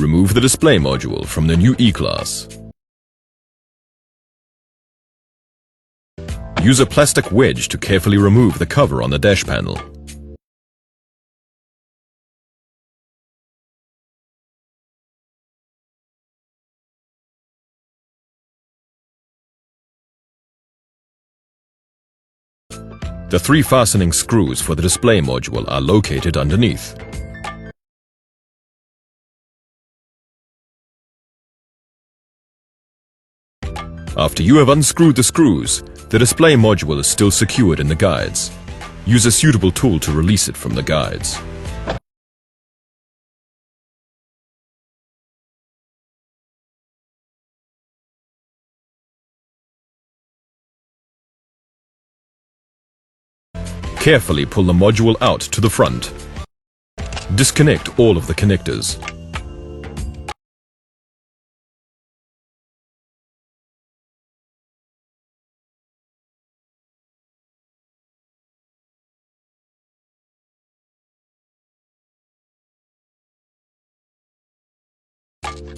Remove the display module from the new E-Class. Use a plastic wedge to carefully remove the cover on the dash panel. The 3 fastening screws for the display module are located underneath. After you have unscrewed the screws, the display module is still secured in the guides. Use a suitable tool to release it from the guides. Carefully pull the module out to the front. Disconnect all of the connectors.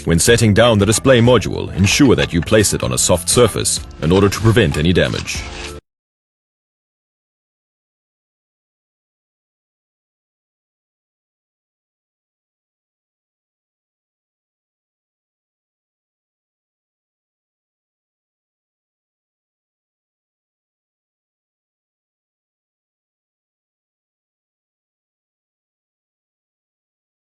When setting down the display module, ensure that you place it on a soft surface in order to prevent any damage.